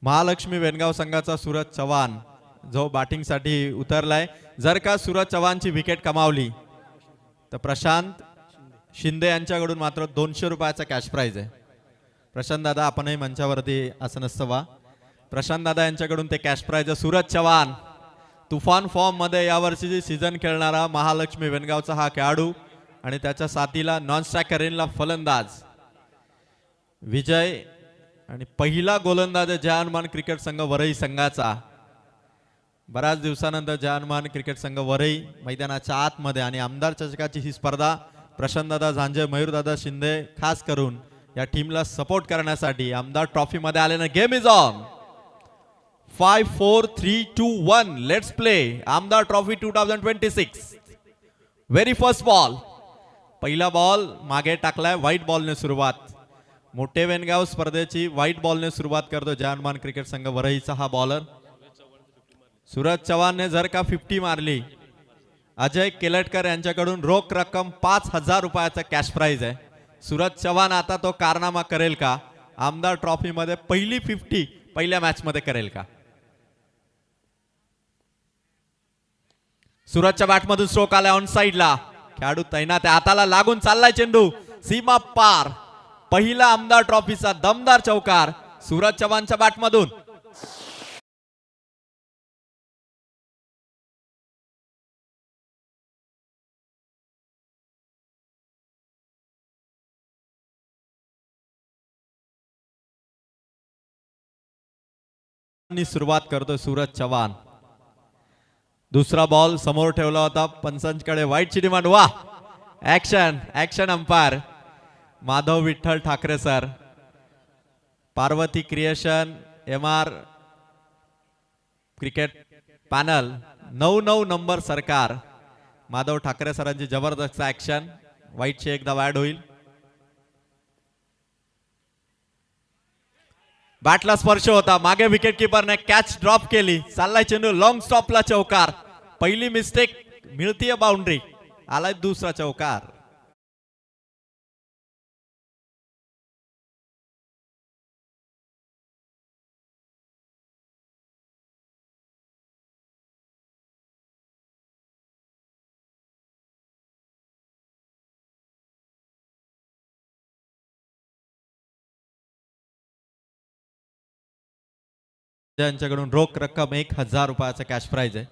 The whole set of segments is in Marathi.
महालक्ष्मी वेनगाव संघाचा सूरज चव्हाण जो बॅटिंगसाठी उतरलाय। जर का सूरज चव्हाणची विकेट कमावली तर प्रशांत शिंदे यांच्याकडून मात्र 200 रुपयाचा कॅश प्राइज आहे। प्रशांत दादा आपणही मंचावरती असं नसतं वा। प्रशांत दादा यांच्याकडून ते कॅश प्राइज आहे। सूरज चव्हाण तुफान फॉर्म मध्ये यावर्षीची सीझन खेळणारा महालक्ष्मी वेनगावचा हा खेळाडू आणि त्याच्या साथीला नॉन स्ट्रायकर रेनला फलंदाज विजय आणि पहिला गोलंदाज जहानमान क्रिकेट संघ वरई संघाचा। बऱ्याच दिवसानंतर जहानमान क्रिकेट संघ वरई मैदानाच्या आतमध्ये आणि आमदार चषकाची ही स्पर्धा प्रशांतदादा झांजे मयूरदादा शिंदे खास करून या टीमला सपोर्ट करण्यासाठी आमदार ट्रॉफी मध्ये आलेले। Game is on 5 4 3 2 1 let's play आमदार ट्रॉफी 2026। व्हेरी फर्स्ट बॉल पहिला बॉल मागे टाकलाय व्हाईट बॉलने सुरुवात। मोठे वेनगाव स्पर्धेची व्हाईट बॉलने सुरुवात करतो जहानमान क्रिकेट संघ वरईचा हा बॉलर। सूरज चव्हाणने जर का 50 मारली अजय केलटकर यांच्याकडून रोख रक्कम 5000 रुपयाचा कॅश प्राइज आहे। सूरज चव्हाण आता तो कारनामा करेल का? आमदार ट्रॉफी मध्ये पहिली 50 पहिल्या मॅच मध्ये करेल का? सूरजच्या बॅटमधून स्ट्रोक आलाय ऑन साइडला। खेळाडू तैनात आहे, हाताला लागून चाललाय चेंडू सीमा पार। पहिला आमदार ट्रॉफीचा दमदार चौकार सूरज चव्हाणच्या बॅटमधून। सुरुवात करतोय सूरज चव्हाण। दुसरा बॉल समोर ठेवला होता पंचांकडे व्हाईटची डिमांड। वा action action umpire Madhav Vitthal Thackeray sir, Parvati creation, MR cricket panel 9 number सरकार, माधव ठाकरे सरांची जबरदस्त ऍक्शन। व्हाईटची एकदा ऍड होईल। बॅटला स्पर्श होता, मागे विकेट कीपरने कॅच ड्रॉप केली, चाललाय चेंडू लॉंग स्टॉपला चौकार। पहिली मिस्टेक मिळतीये बाउंड्री, आलाय दुसरा चौकार। यांच्याकडून रोख रक्कम 1000 रुपयाचा कॅश प्राइज आहे।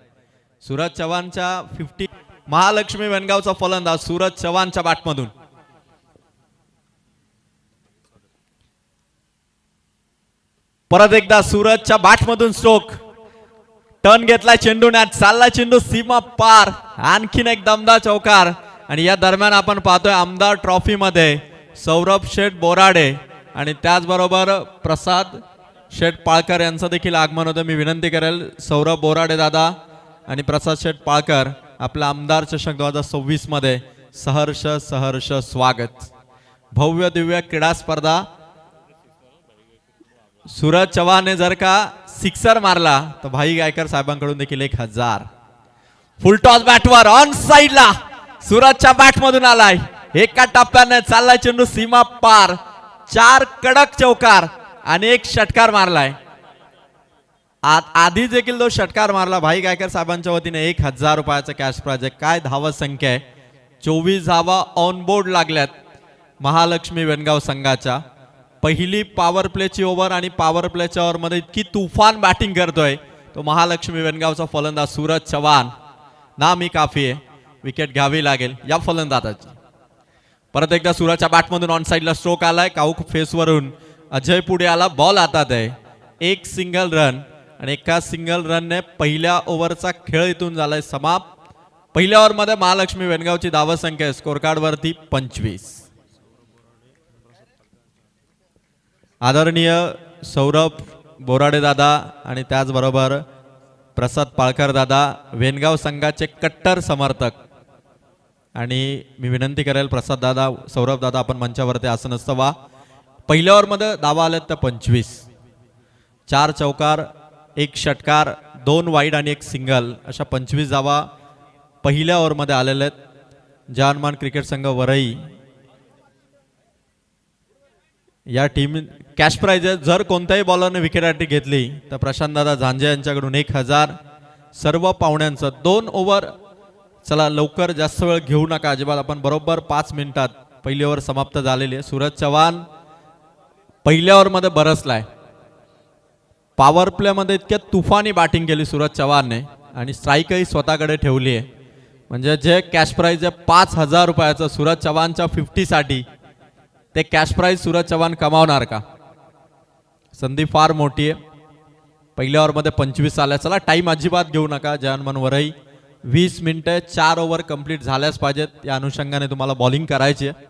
सूरज चव्हाणच्या 50 महालक्ष्मी वेनगावचा फलंदाज सूरज चव्हाणच्या बॅटमधून। परत एकदा सूरजच्या बॅटमधून स्ट्रोक, टर्न घेतलाय चेंडूने, चालला चेंडू सीमा पार, आणखीन एक दमदार चौकार। आणि या दरम्यान आपण पाहतोय आमदार ट्रॉफी मध्ये सौरभ शेठ बोराडे आणि त्याचबरोबर प्रसाद शेठ पाळकर यांचं देखील आगमन होतं। मी विनंती करेल सौरभ बोराडे दादा आणि प्रसाद शेठ पाळकर आपला आमदार चषक 2026 मध्ये सहर्ष सहर्ष स्वागत। भव्य दिव्य क्रीडा स्पर्धा। सूरज चव्हाणने जर का सिक्सर मारला तर भाई गायकर साहेबांकडून देखील 1000। फुल टॉस बॅटवर ऑन साइडला सूरजच्या बॅटमधून आलाय, एका टप्प्याने चाललाय चेंडू सीमा पार। 4 कडक चौकार आणि एक षटकार मारलाय। आधी देखील तो षटकार मारला। भाई गायकर साहेबांच्या वतीने 1000 रुपयाचा कॅश प्राइज आहे। काय धावा संख्या आहे, 24 धावा ऑन बोर्ड लागल्यात महालक्ष्मी वेनगाव संघाच्या। पहिली पॉवर प्लेची ओव्हर आणि पॉवर प्लेच्या ओव्हर मध्ये इतकी तुफान बॅटिंग करतोय तो महालक्ष्मी वेनगावचा फलंदाज सूरज चव्हाण। नामी काफी आहे, विकेट घ्यावी लागेल या फलंदाजाची। परत एकदा सूरजच्या बॅटमधून ऑन साइडला स्ट्रोक आलाय, काऊक फेसवरून अजय पुढे आला, बॉल हातात आहे। एक सिंगल रन आणि एका सिंगल रनने पहिल्या ओव्हरचा खेळ इथून झालाय समाप्त। पहिल्या ओव्हर मध्ये महालक्ष्मी वेनगावची धावा संख्या आहे स्कोर कार्ड वरती 25। आदरणीय सौरभ बोराडे दादा आणि त्याचबरोबर प्रसाद पाळकर दादा वेनगाव संघाचे कट्टर समर्थक। आणि मी विनंती करेल प्रसाद दादा सौरभ दादा आपण मंचावरती असं नसतं वा। पहिल्या ओव्हर मध्ये धावा आल्यात तर 25, 4 चौकार, 1 षटकार, 2 वाईड आणि 1 सिंगल अशा 25 धावा पहिल्या ओव्हर मध्ये आलेल्या आहेत। जहानमान क्रिकेट संघ वरई या टीम कॅश प्राइज आहे. जर कोणत्याही बॉलरने विकेट हॅट्रिक घेतली तर प्रशांतदादा झांजे यांच्याकडून 1000. सर्व पाहुण्यांचं 2 ओव्हर. चला लवकर जास्त वेळ घेऊ नका अजिबात. आपण बरोबर 5 मिनिटात पहिली ओव्हर समाप्त झालेली आहे. सूरज चव्हाण पहिल्या ओव्हरमध्ये बरसलाय. पॉवर प्ले मध्ये इतक्या तुफानी बॅटिंग केली सूरज चव्हाणने आणि स्ट्राईकही स्वतःकडे ठेवली आहे. म्हणजे जे कॅश प्राइज आहे 5000 रुपयाचं सूरज चव्हाणच्या 50 साठी, ते कॅश प्राइज सूरज चव्हाण कमावणार का? संधी फार मोठी आहे. पहिल्या ओव्हरमध्ये 25 आल्या. चला टाइम अजिबात घेऊ नका. जयनमन वरई 20 मिनिटं 4 ओव्हर कंप्लीट झाल्याच पाहिजेत. या अनुषंगाने तुम्हाला बॉलिंग करायची आहे.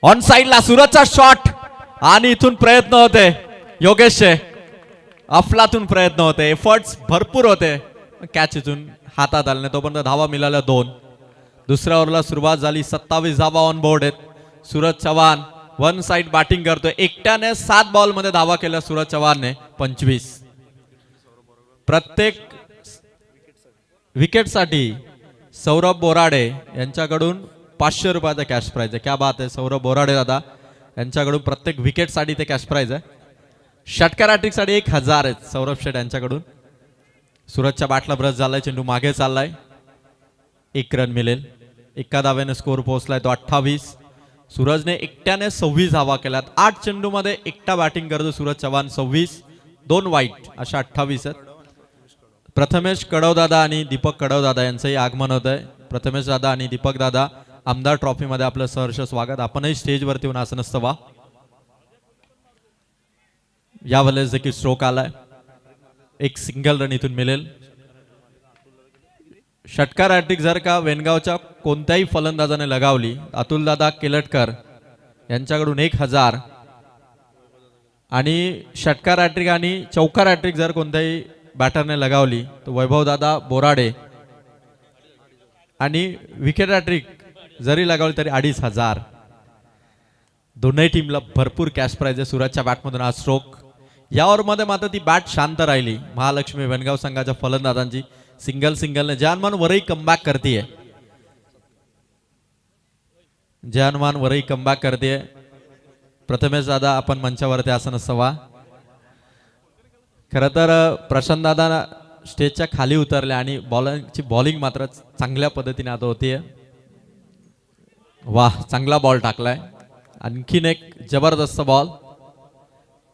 ऑन साइडला सूरजचा शॉट आणि इथून प्रयत्न होते योगेशचे. अफलातून प्रयत्न होते. एफर्ट्स भरपूर होते. कॅच इथून हातात आले नाही. तोपर्यंत धावा मिळाल्या 2. दुसऱ्या ओव्हरला सुरुवात झाली. 27 धावा ऑन बोर्ड आहेत. Suraj Chavan one side batting करतोय. एकट्याने 7 बॉल मध्ये धावा केल्या सूरज चव्हाणने 25. प्रत्येक विकेटसाठी सौरभ बोराडे यांच्याकडून 500 रुपयाचा कॅश प्राइज आहे. क्या बात आहे सौरभ बोराडे दादा यांच्याकडून प्रत्येक विकेटसाठी ते कॅश प्राइज आहे. षटकार हॅट्रिकसाठी 1000 आहेत सौरभ शेठ यांच्याकडून. सूरजच्या बॅटला ब्रश झालाय. चेंडू मागे चाललाय. 1 रन मिळेल. एका धाव्याने स्कोर पोहोचलाय तो 28. सूरजने एकट्याने 26 धावा केल्यात. 8 चेंडूमध्ये एकटा बॅटिंग करतो सूरज चव्हाण. 26 2 वाईट अशा 28 आहेत. प्रथमेश कडवदादा आणि दीपक कडवदादा यांचंही आगमन होत आहे. प्रथमेश दादा आणि दीपक दादा आमदार ट्रॉफी मध्ये आपलं सहर्ष स्वागत. आपणही स्टेजवरती येऊन आसनस्थ व्हा. या वेळेस देखील स्ट्रोक आलाय. 1 सिंगल रन इथून मिळेल. षटकार हॅट्रिक जर का वेनगावच्या कोणत्याही फलंदाजाने लगावली, अतुलदादा केलटकर यांच्याकडून 1000. आणि षटकार हॅट्रिक आणि चौकार हॅट्रिक जर कोणत्याही बॅटरने लगावली तर वैभवदादा बोराडे. आणि विकेट हॅट्रिक जरी लगावली तरी 2500. दोन्ही टीमला भरपूर कॅश प्राइज आहे. सूरजच्या बॅटमधून आज स्ट्रोक. या ओव्हरमध्ये मात्र ती बॅट शांत राहिली महालक्ष्मी वेनगाव संघाच्या फलंदाजांची. सिंगलने जानमान वरही कमबॅक करते. जानमान वरही कमबॅक करते. प्रथमेश दादा आपण मंचावरती आसनस्थ व्हा. खरं तर प्रशांत दादा स्टेजच्या खाली उतरले आणि बॉलिंग मात्र चांगल्या पद्धतीने आता होतीये. वाह चांगला बॉल टाकलाय. आणखीन एक जबरदस्त बॉल.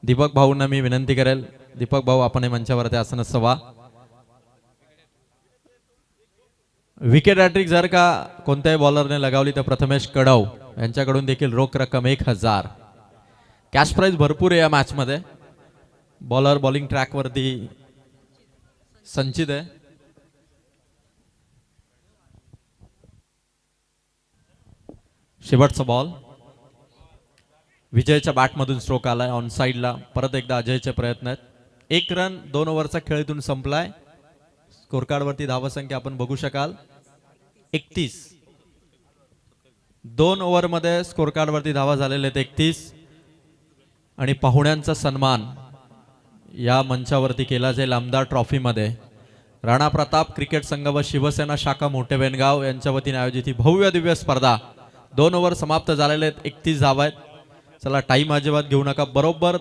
दीपक भाऊंना मी विनंती करेल. दीपक भाऊ आपण मंचावरती आसनस्थ व्हा. विकेट हॅट्रिक जर का कोणत्याही बॉलरने लगावली तर प्रथमेश कडव यांच्याकडून देखील रोख रक्कम 1000. कॅश प्राइज भरपूर आहे या मॅच मध्ये. बॉलर बॉलिंग ट्रॅक वरती संचित आहे. शेवटचा बॉल. विजयच्या बॅटमधून स्ट्रोक आलाय. ऑन साइडला परत एकदा अजयचे प्रयत्न आहेत. 1 रन 2 ओव्हरचा खेळीतून संपलाय. स्कोर कार्ड वरती धावसंख्या आपण बघू शकाल 31. 2 ओव्हर मध्ये स्कोर कार्ड वरती धावा झालेले आहेत 31. आणि पाहुण्यांचा सन्मान या मंचावरती केला जाईल आमदार ट्रॉफी मध्ये. राणा प्रताप क्रिकेट संघ व शिवसेना शाखा मोठे वेनगाव यांच्या वतीने आयोजित ही भव्य दिव्य स्पर्धा. 2 ओव्हर समाप्त झालेले आहेत. 31 धावा आहेत. चला टाइम अजिबात घेऊ नका. बरोबर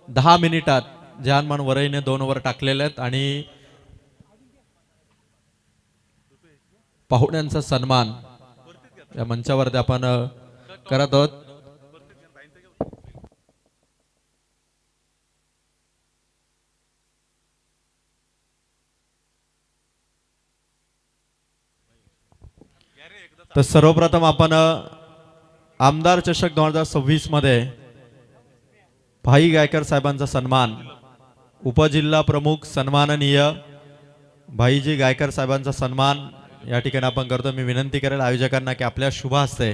10 मिनिटात जानमान वरईने 2 ओव्हर टाकलेले आहेत आणि पाहुण्यांचा सन्मान या मंचावरती आपण करत आहोत. तर सर्वप्रथम आपण आमदार चषक 2026 मध्ये भाई गायकर साहेबांचा सन्मान. उपजिल्हा प्रमुख सन्माननीय भाईजी गायकर साहेबांचा सन्मान या ठिकाणी आपण करतो. मी विनंती करेल आयोजकांना की आपल्या शुभ हस्ते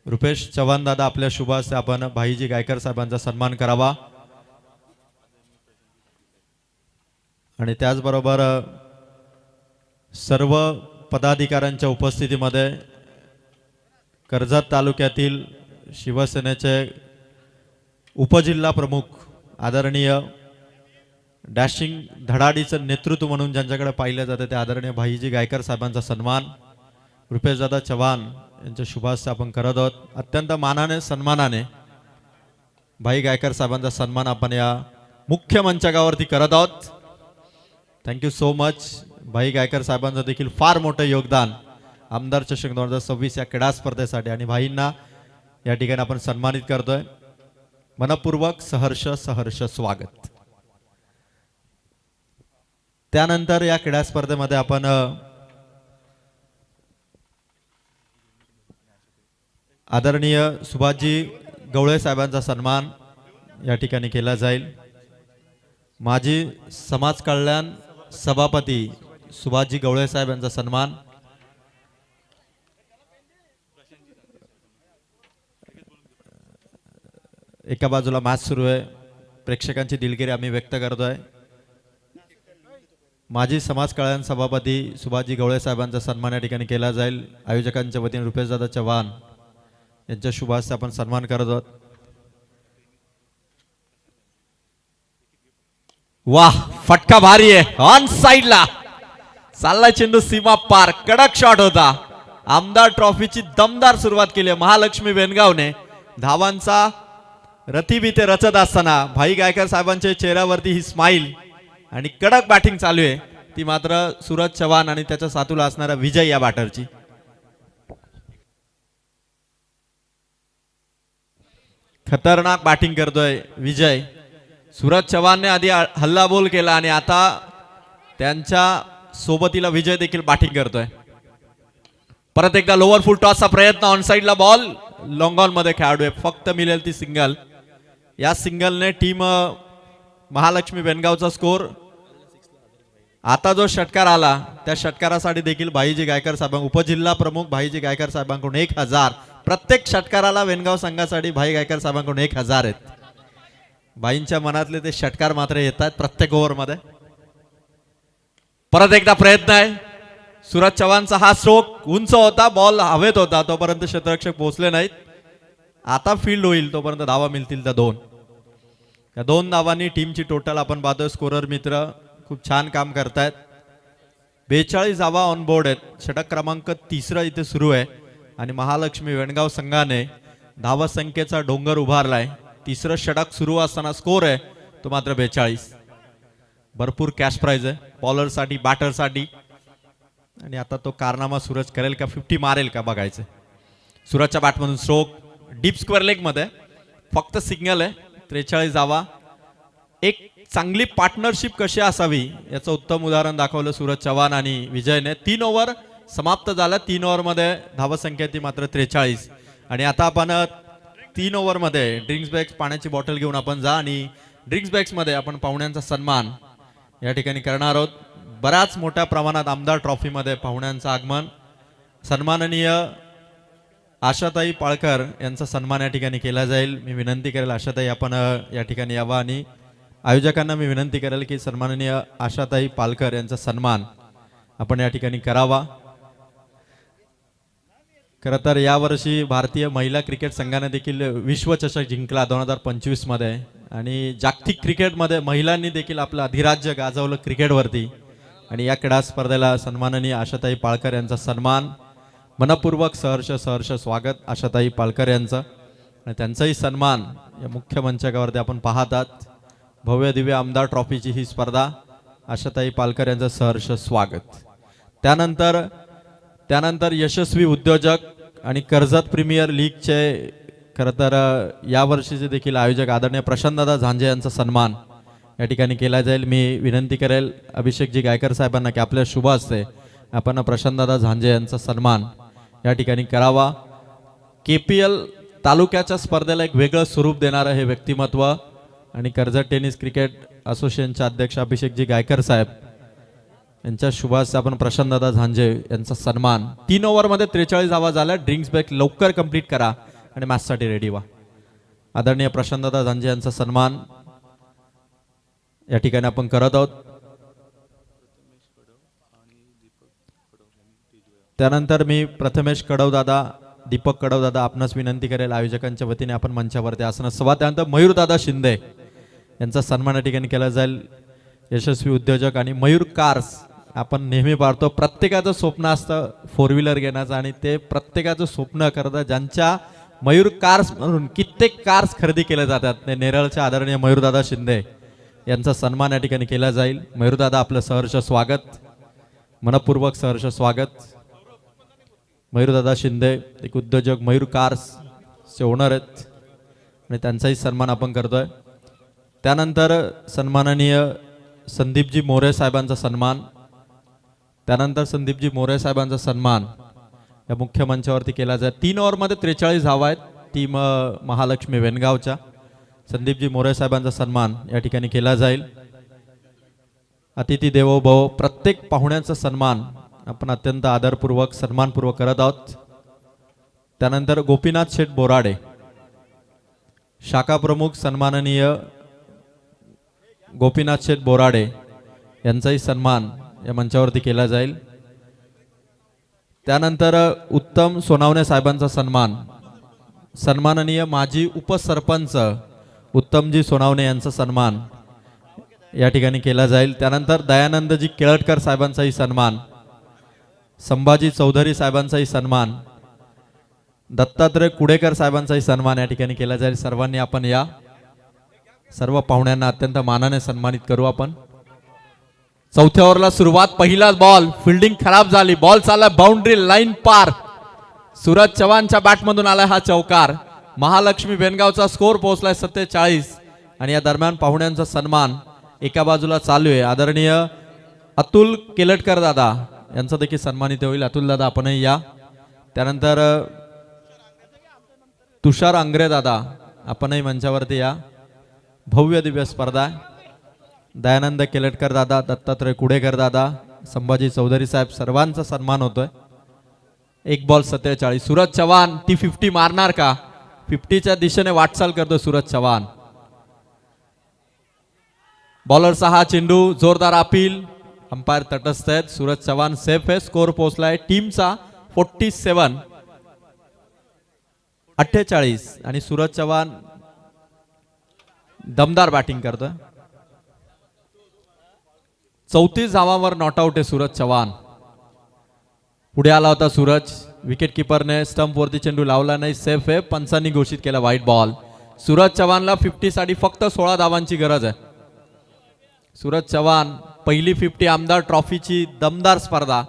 रुपेश चव्हाण दादा आपल्या शुभ हस्ते आपण भाईजी गायकर साहेबांचा सन्मान करावा. आणि त्याचबरोबर सर्व पदाधिकाऱ्यांच्या उपस्थितीमध्ये कर्जत तालुक्यातील शिवसेनेचे उपजिल्हा प्रमुख आदरणीय डॅशिंग धडाडीचं नेतृत्व म्हणून ज्यांच्याकडे पाहिलं जातं ते आदरणीय भाईजी गायकर साहेबांचा सन्मान. रुपेशदादा चव्हाण यांच्या शुभास्ते आपण करत आहोत. अत्यंत मानाने सन्मानाने भाई गायकर साहेबांचा सन्मान आपण या मुख्य मंचावरती करत आहोत. Thank you so much. भाई गायकर साहेबांचं देखील फार मोठं योगदान आमदार चषक 2026 या क्रीडा स्पर्धेसाठी आणि भाईंना या ठिकाणी आपण सन्मानित करतोय. मनपूर्वक सहर्ष सहर्ष स्वागत. त्यानंतर या क्रीडा स्पर्धेमध्ये आपण आदरणीय सुभाषजी गवळे साहेबांचा सन्मान या ठिकाणी केला जाईल. माजी समाज कल्याण सभापती सुभाषजी गवळे साहेब यांचा सन्मान. एका बाजूला मॅच सुरू आहे, प्रेक्षकांची दिलगिरी आम्ही व्यक्त करतोय. माजी समाज कल्याण सभापती सुभाषजी गवळे साहेबांचा सन्मान या ठिकाणी केला जाईल. आयोजकांच्या वतीने रुपेशदादा चव्हाण यांच्या शुभास्ते आपण सन्मान करत आहोत. वाह, फटका भारी आहे. ऑन साइडला चालला चेंडू, सीमा पार, कडक शॉट होता. आमदार ट्रॉफीची दमदार सुरुवात केली महालक्ष्मी वेनगावने. धावांचा रतीबीते रचत असताना भाई गायकर साहेबांच्या चेहऱ्यावरती ही स्माइल आणि कडक बॅटिंग चालू आहे, ती मात्र सूरज चव्हाण आणि त्याच्या साथीला असणारा विजय या बॅटरची. खतरनाक बॅटिंग करतोय विजय. सूरज चव्हाणने आधी हल्लाबोल केला आणि आता त्यांच्या सोबतीला विजय देखील बॅटिंग करतोय. परत एकदा लोअर फुल टॉसचा प्रयत्न, ऑन साइडला बॉल, लॉंग ऑन मध्ये खेळाडू आहे, फक्त मिळेल ती सिंगल. या सिंगलने टीम महालक्ष्मी वेनगावचा स्कोर. आता जो षटकार आला त्या षटकारासाठी देखील भाईजी गायकर साहेब, उपजिल्हा प्रमुख भाईजी गायकर साहेबांकडून 1000. प्रत्येक षटकाराला वेनगाव संघासाठी भाई गायकर साहेबांकडून 1000 आहेत. भाईंच्या मनातले ते षटकार मात्र येतात प्रत्येक ओव्हर मध्ये. परत एकदा प्रयत्न आहे. सूरज चव्हाणचा हा स्ट्रोक उंच होता, बॉल हवेत होता, तोपर्यंत क्षेत्ररक्षक पोहोचले नाहीत. आता फील्ड होईल तोपर्यंत धावा मिळतील त्या 2. या 2 धावांनी टीमची टोटल आपण पाहतोय. स्कोरर मित्र खूप छान काम करतायत. 42 धावा ऑन बोर्ड आहेत. षटक क्रमांक 3 इथे सुरू आहे आणि महालक्ष्मी वेणगाव संघाने धावा संख्येचा डोंगर उभारलाय. 3रं षटक सुरू असताना स्कोर आहे तो मात्र 42. भरपूर कॅश प्राइज आहे बॉलरसाठी, बॅटरसाठी. आणि आता तो कारनामा सूरज करेल का, 50 मारेल का बघायचं. सूरजच्या बॅटमधून स्ट्रोक डीप स्क्वेअर लेग मध्ये, फक्त सिग्नल आहे. 43 धावा. एक चांगली पार्टनरशिप कशी असावी याचं उत्तम उदाहरण दाखवलं सूरज चव्हाण आणि विजयने. 3 ओव्हर समाप्त झाल्या. 3 ओव्हर मध्ये धावसंख्या ती मात्र 43. आणि आता आपण 3 ओव्हर मध्ये ड्रिंक्स बॅग्स, पाण्याची बॉटल घेऊन आपण जा आणि ड्रिंक्स बॅग्स मध्ये आपण पाहुण्यांचा सन्मान या ठिकाणी करणार आहोत. बऱ्याच मोठ्या प्रमाणात आमदार ट्रॉफी मध्ये पाहुण्यांचं आगमन. सन्माननीय आशाताई पाळकर यांचा सन्मान या ठिकाणी केला जाईल. मी विनंती करेल आशाताई आपण या ठिकाणी यावा आणि आयोजकांना मी विनंती करेल की सन्माननीय आशाताई पालकर यांचा सन्मान आपण या ठिकाणी करावा. खरं तर यावर्षी भारतीय महिला क्रिकेट संघाने देखील विश्वचषक जिंकला 2025 मध्ये आणि जागतिक क्रिकेटमध्ये महिलांनी देखील आपलं अधिराज्य गाजवलं क्रिकेटवरती. आणि या क्रीडा स्पर्धेला सन्माननीय आशाताई पाळकर यांचा सन्मान. मनपूर्वक सहर्ष सहर्ष स्वागत आशाताई पालकर यांचं. आणि त्यांचाही सन्मान या मुख्य मंचावरती आपण पाहतात. भव्य दिव्य आमदार ट्रॉफीची ही स्पर्धा. आशाताई पालकर यांचं सहर्ष स्वागत. त्यानंतर यशस्वी उद्योजक आणि कर्जत प्रीमियर लीगचे खरं तर यावर्षीचे देखील आयोजक आदरणीय प्रशांतदादा झांजे यांचा सन्मान या ठिकाणी केला जाईल. मी विनंती करेल अभिषेकजी गायकर साहेबांना की आपल्या शुभ हस्ते आपण प्रशांतदादा झांजे यांचा सन्मान या ठिकाणी करावा. KPL तालुक्याच्या स्पर्धेला एक वेगळं स्वरूप देणारं हे व्यक्तिमत्व आणि कर्जत टेनिस क्रिकेट असोसिएशनचे अध्यक्ष अभिषेकजी गायकर साहेब यांच्या शुभ हस्ते आपण प्रशांतदादा झांजे यांचा सन्मान. 3 ओव्हरमध्ये 43 धावा झाल्या. ड्रिंक्स ब्रेक लवकर कंप्लीट करा आणि मॅचसाठी रेडी व्हा. आदरणीय प्रशांतदादा झांजे यांचा सन्मान या ठिकाणी आपण करत आहोत. त्यानंतर मी प्रथमेश कडवदादा, दीपक कडवदादा आपणास विनंती करेल आयोजकांच्या वतीने आपण मंचावरती असणं. त्यानंतर मयूरदादा शिंदे यांचा सन्मान या ठिकाणी केला जाईल. यशस्वी उद्योजक आणि मयूर कार्स आपण नेहमी पाहतो प्रत्येकाचं स्वप्न असतं फोर व्हीलर घेण्याचं आणि ते प्रत्येकाचं स्वप्न करतं ज्यांच्या मयूर कार्स म्हणून कित्येक कार्स खरेदी केल्या जातात ते नेरळच्या आदरणीय मयूरदादा शिंदे यांचा सन्मान या ठिकाणी केला जाईल. मयूरदादा आपलं सहर्ष स्वागत, मनपूर्वक सहर्ष स्वागत. मयूरदादा शिंदे एक उद्योजक मयूर कार्सचे ओनर आहेत आणि त्यांचाही सन्मान आपण करतोय. त्यानंतर सन्माननीय संदीपजी मोरे साहेबांचा सन्मान, त्यानंतर संदीपजी मोरे साहेबांचा सन्मान या मुख्य मंचावरती केला जाईल. 3 ओव्हरमध्ये 43 धावा आहेत टीम महालक्ष्मी वेनगावच्या. संदीपजी मोरे साहेबांचा सन्मान या ठिकाणी केला जाईल. अतिथी देवो भव, प्रत्येक पाहुण्यांचा सन्मान आपण अत्यंत आदरपूर्वक सन्मानपूर्वक करत आहोत. त्यानंतर गोपीनाथ शेठ बोराडे शाखा प्रमुख सन्माननीय गोपीनाथ शेठ बोराडे यांचाही सन्मान या मंचावरती केला जाईल. त्यानंतर उत्तम सोनावणे साहेबांचा सन्मान सन्माननीय माजी उपसरपंच उत्तमजी सोनावणे यांचा सन्मान या ठिकाणी केला जाईल. त्यानंतर दयानंदजी केळटकर साहेबांचाही सन्मान, संभाजी चौधरी साहेबांचाही सन्मान, दत्तात्रय कुडेकर साहेबांचाही सन्मान या ठिकाणी केला जाईल. सर्वांनी आपण या सर्व पाहुण्यांना अत्यंत मानाने सन्मानित करू. आपण चौथ्या ओव्हरला सुरुवात, पहिलाच बॉल, फिल्डिंग खराब झाली, बॉल चालला बाउंड्री लाईन पार. सूरज चव्हाणच्या बॅटमधून आला हा चौकार. महालक्ष्मी वेनगावचा स्कोर पोहोचलाय 47 आणि या दरम्यान पाहुण्यांचा सन्मान एका बाजूला चालू आहे. आदरणीय अतुल केलटकर दादा यांचा देखील सन्मानित होईल. अतुल दादा आपणही या. त्यानंतर तुषार अंग्रे दादा आपणही मंचावरती या. भव्य दिव्य स्पर्धा, दयानंद केलटकर दादा, दत्तात्रय कुडेकर दादा, संभाजी चौधरी साहेब सर्वांचा सन्मान होतोय. एक बॉल 47. सूरज चव्हाण ती 50 मारणार का? 50च्या दिशेने वाटचाल करतो सूरज चव्हाण. बॉलरचा हा चेंडू, जोरदार अपील, अंपायर तटस्थ आहेत. सूरज चव्हाण सेफ आहे. स्कोर पोहोचलाय टीमचा 47 48 आणि सूरज चव्हाण दमदार बॅटिंग करतोय. 34 धावांवर नॉट आउट आहे सूरज चव्हाण. पुढे आला होता सूरज, विकेट किपरने स्टंप वरती चेंडू लावला नाही, सेफ आहे. पंचांनी घोषित केला व्हाईट बॉल. सूरज चव्हाणला 50 साठी फक्त 16 धावांची गरज आहे. सूरज चव्हाण पहिली 50 आमदार ट्रॉफीची दमदार स्पर्धा,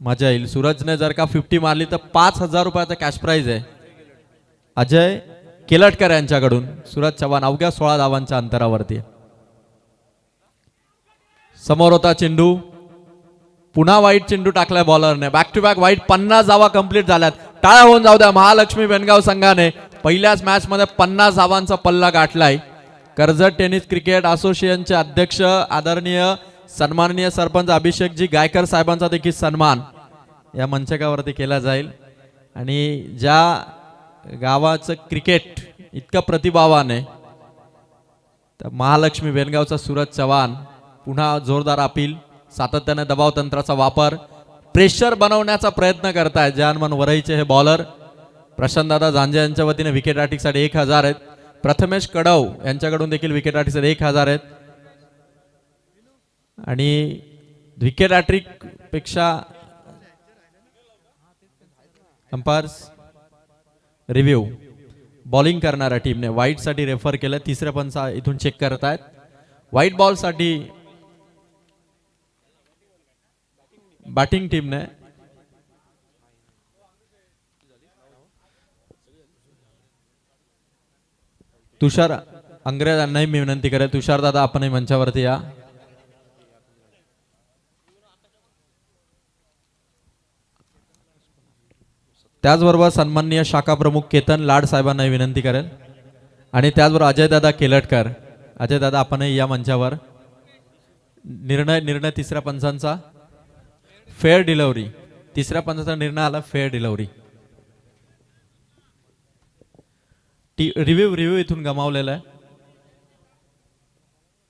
मजा येईल. सूरजने जर का 50 मारली तर 5,000 रुपयाचा कॅश प्राइज आहे अजय केलटकर यांच्याकडून. सूरज चव्हाण अवघ्या 16 धावांच्या अंतरावरती. समोर होता चेंडू, पुन्हा वाईट चेंडू टाकलाय बॉलरने. बॅक टू बॅक वाईट, 50 धावा कंप्लीट झाल्यात. टाळ्या होऊन जाऊ द्या महालक्ष्मी वेनगाव संघाने पहिल्याच मॅच मध्ये 50 धावांचा पल्ला गाठलाय. कर्जत टेनिस क्रिकेट असोसिएशनचे अध्यक्ष आदरणीय सन्माननीय सरपंच अभिषेकजी गायकर साहेबांचा देखील सन्मान या मंचकावरती केला जाईल. आणि ज्या गावाचं क्रिकेट इतकं प्रतिभावान आहे तर महालक्ष्मी वेनगावचा सूरज चव्हाण पुन्हा जोरदार अपील, सातत्याने दबाव तंत्राचा वापर, प्रेशर बनवण्याचा प्रयत्न करतायत जानमन वरईचे हे बॉलर. प्रशांतदादा झांजे यांच्या वतीने विकेट राठीसाठी 1000 आहेत. प्रथमेश कडव यांच्याकडून देखील विकेट राठीसाठी 1000 आहेत. आणि विकेट हॅट्रिक पेक्षा अंपायर्स रिव्ह्यू बॉलिंग करणाऱ्या टीमने व्हाईट साठी रेफर केलं. तिसऱ्या पंचा इथून चेक करतायत. व्हाईट बॉल साठी बॅटिंग टीमने तुषार अंग्रे यांनाही मी विनंती करेल. तुषार दादा आपणही मंचावरती या. त्याचबरोबर सन्माननीय शाखा प्रमुख केतन लाड साहेबांनाही विनंती करेल. आणि त्याचबरोबर अजयदादा केलटकर, अजयदादा आपणही या मंचावर. निर्णय तिसऱ्या पंचांचा फेअर डिलिव्हरी, तिसऱ्या पंचाचा निर्णय आला फेअर डिलिव्हरी. रिव्ह्यू इथून गमावलेला आहे.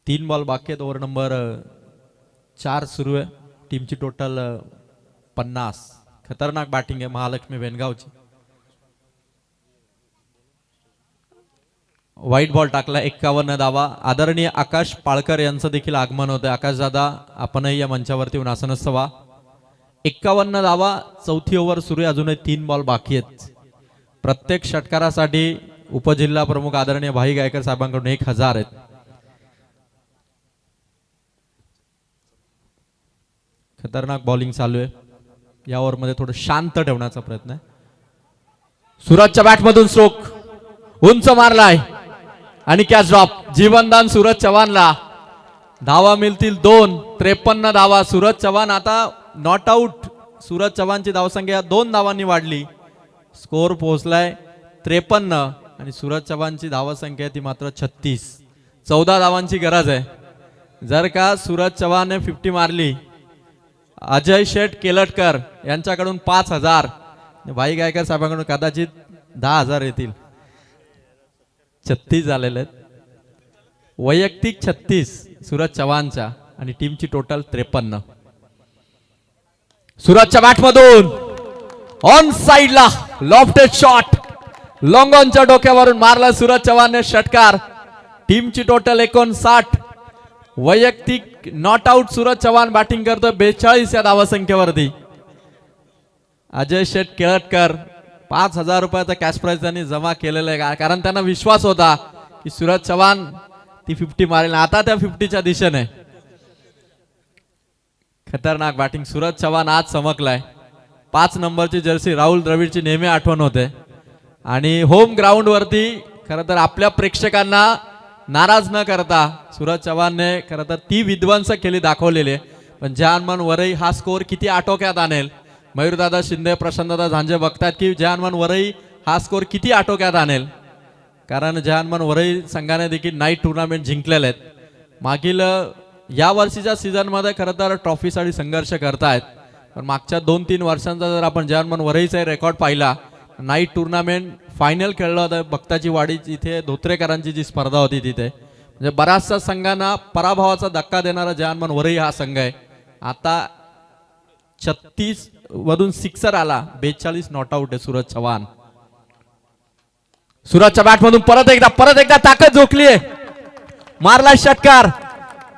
3 बॉल बाकी आहेत. ओव्हर नंबर 4 सुरू आहे. टीमची टोटल 50. खतरनाक बॅटिंग आहे महालक्ष्मी वेनगावची. व्हाईट बॉल टाकला 51 धावा. आदरणीय आकाश पाळकर यांचं देखील आगमन होतं. आकाश दादा आपणही या मंचावरती येऊन आसनस्थ व्हा. 51 धावा. चौथी ओव्हर सुरू आहे. अजूनही 3 बॉल बाकी आहेत. प्रत्येक षटकारासाठी उपजिल्हा प्रमुख आदरणीय भाई गायकर साहेबांकडून 1000 आहेत. खतरनाक बॉलिंग चालू आहे. या ओव्हरमध्ये थोडं शांत ठेवण्याचा प्रयत्न आहे. सूरजच्या बॅटमधून स्ट्रोक उंच मारलाय आणि कॅच ड्रॉप. जीवनदान सूरज चव्हाणला. धावा मिळतील 2. 53 धावा. सूरज चव्हाण आता नॉट आउट. सूरज चव्हाणची धावसंख्या 2 धावांनी वाढली. स्कोर पोहोचलाय 53 आणि सूरज चव्हाणची धावसंख्या ती मात्र 36. 14 धावांची गरज आहे. जर का सूरज चव्हाणने 50 मारली, अजय शेठ केलटकर यांच्याकडून 5000, भाई गायकर साहेबांकडून कदाचित 10000 येतील. 36 झालेले आहेत. वैयक्तिक 36 सूरज चव्हाणच्या आणि टीमची टोटल 53. सूरजच्या बॅटमधून ऑन साइडला लॉफ्टेड शॉट. लॉंगॉनच्या डोक्यावरून मारला सूरज चव्हाणने षटकार. टीमची टोटल 59. वैयक्तिक not out. Suraj Chavan batting करतोय 42 या धावसंख्येवरती. अजय शेठ केळटकर 5000 रुपयाचा कॅश प्राइज त्यांनी जमा केलेला आहे, कारण त्यांना विश्वास होता की सूरज चव्हाण ती 50 मारेल. आता त्या 50च्या दिशेने खतरनाक बॅटिंग. सूरज चव्हाण आज चमकलाय. 5 नंबरची जर्सी राहुल द्रविडची नेहमी आठवण होते आणि होम ग्राउंड वरती खरं तर आपल्या प्रेक्षकांना नाराज न करता सूरज चव्हाणने खरं तर ती विध्वंसक खेळी दाखवलेली. पण जहानमान वरई हा स्कोर किती आटोक्यात आणेल. मयूरदादा शिंदे, प्रशांतदादा झांजे बघतात की जहानमान वरई हा स्कोर किती आटोक्यात आणेल, कारण जहानमान वरई संघाने देखील नाईट टुर्नामेंट जिंकलेले आहेत. मागील या वर्षीच्या सीझनमध्ये खरं तर ट्रॉफीसाठी संघर्ष करतायत, पण मागच्या 2-3 वर्षांचा जर आपण जहानमान वरईचा रेकॉर्ड पाहिला, नाईट टुर्नामेंट फायनल खेळलं होतं भक्ताची वाडी, इथे धोत्रेकरांची जी स्पर्धा होती तिथे. म्हणजे बऱ्याचशा संघांना पराभवाचा धक्का देणारा जहानमान वरई हा संघ आहे. आता 36 मधून सिक्सर आला. 42 नॉट आउट आहे सूरज चव्हाण. सूरजच्या बॅटमधून परत एकदा ताकद झोकली आहे. मारला षटकार.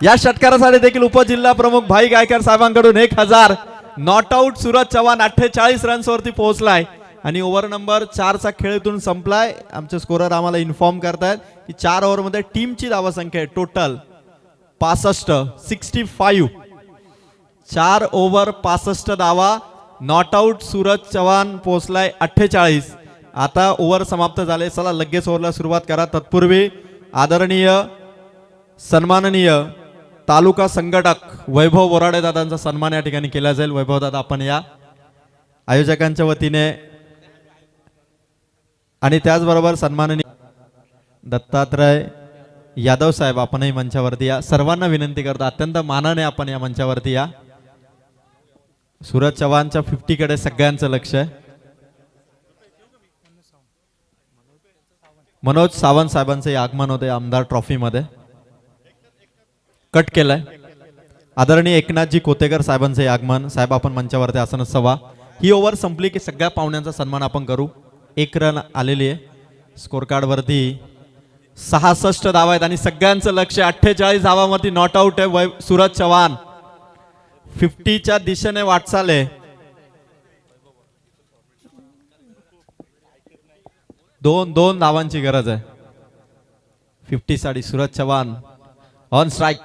या षटकारासाठी देखील उपजिल्हा प्रमुख भाई गायकर साहेबांकडून 1000. नॉट आउट सूरज चव्हाण 48 रन्सवरती पोहोचलाय आणि ओव्हर नंबर 4चा खेळ इथून संपलाय. आमचे स्कोरर आम्हाला इन्फॉर्म करतायत की 4 ओव्हरमध्ये टीमची धावसंख्या आहे टोटल 65. 4 ओव्हर 65 धावा. नॉट आउट सूरज चव्हाण पोहोचलाय 48. आता ओव्हर समाप्त झाले. चला लगेच ओव्हरला सुरुवात करा. तत्पूर्वी आदरणीय सन्माननीय तालुका संघटक वैभव बोराडे दादांचा सन्मान या ठिकाणी केला जाईल. वैभव दादा आपण या आयोजकांच्या वतीने आणि त्याचबरोबर सन्माननीय दत्तात्रय यादव साहेब आपणही मंचावरती या. सर्वांना विनंती करतो, अत्यंत मानाने आपण या मंचावरती या. सूरज चव्हाणच्या 50 कडे सगळ्यांचं लक्ष आहे. मनोज सावंत साहेबांचे आगमन होते आमदार ट्रॉफी मध्ये. कट केलाय. आदरणीय एकनाथजी कोतेकर साहेबांचे आगमन. साहेब आपण मंचावरती आसनस्थ व्हा. ही ओव्हर संपली की सगळ्या पाहुण्यांचा सन्मान आपण करू. 1 रन आलेली आहे. स्कोर कार्ड वरती 66 धावा आहेत आणि सगळ्यांचं लक्ष 48 धावांवरती नॉट आउट आहे सूरज चव्हाण. 50च्या दिशेने वाटचाल आहे. 2 धावांची गरज आहे 50 साठी. Suraj Chavan on strike.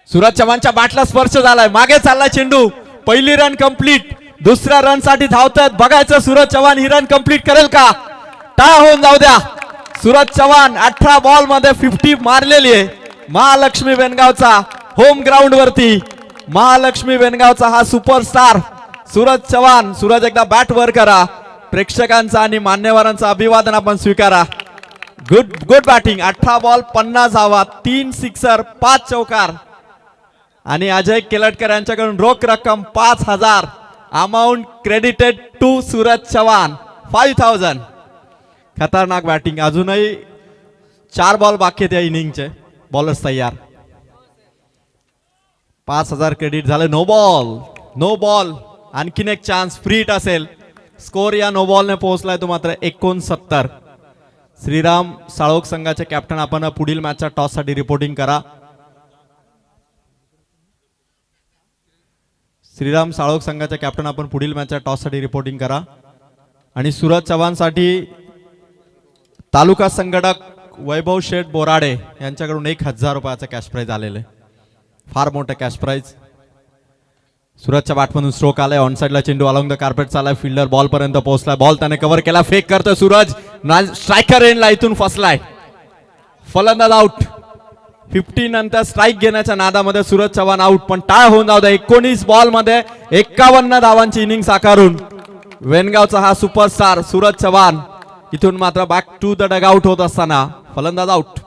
सूरज चव्हाणच्या बॅटला स्पर्श झालाय. मागे चाललाय चेंडू. पहिली रन कंप्लीट. दुसऱ्या रन साठी धावतात. बघायचं सूरज चव्हाण ही रन कंप्लीट करेल का. टाळा होऊन जाऊ द्या. सूरज चव्हाण 18 बॉल मध्ये 50 मारलेली आहे. महालक्ष्मी बेनगावचा होम ग्राउंड वरती महालक्ष्मी बेनगावचा हा सुपरस्टार सूरज चव्हाण. सूरज एकदा बॅट वर करा. प्रेक्षकांचा आणि मान्यवरांचा अभिवादन आपण स्वीकारा. Good batting. 18 बॉल 50 धावा, 3 सिक्सर, 5 चौकार आणि अजय केलटकर यांच्याकडून रोख रक्कम 5000. Amount credited to Suraj Chavan 5000. खतरनाक बॅटिंग. अजूनही 4 बॉल बाकी आहेत या इनिंगचे. बॉलर्स तयार. 5000 क्रेडिट झाले. No ball. आणखीन एक चान्स फ्री हिट असेल. स्कोर या नो बॉलने पोहोचलाय तो मात्र 69. श्रीराम साळोख संघाचे कॅप्टन आपण पुढील मॅचच्या टॉस साठी रिपोर्टिंग करा. श्रीराम साळोख संघाचे कॅप्टन आपण पुढील मॅचच्या टॉस साठी रिपोर्टिंग करा. आणि सूरज चव्हाण साठी तालुका संघटक वैभव शेठ बोराडे यांच्याकडून 1000 रुपयाचा कॅश प्राइज आलेलं आहे. फार मोठं कॅश प्राइज. सूरजच्या बॅटमधून स्ट्रोक आलाय. ऑन साइडला चेंडू अलॉंग द कार्पेट चाललाय. फिल्डर बॉल पर्यंत पोहोचलाय. बॉल त्याने कव्हर केला. फेक करतोय सूरज. स्ट्रायकर एंडला इथून फसलाय. फलंदाज आउट. 50 नंतर स्ट्राईक घेण्याच्या नादामध्ये सूरज चव्हाण आउट. पण टाळ होऊन जाऊ द्या. 19 बॉल मध्ये 51 धावांची इनिंग साकारून वेनगावचा हा सुपरस्टार सूरज चव्हाण इथून मात्र back to the dugout होत असताना फलंदाज आउट.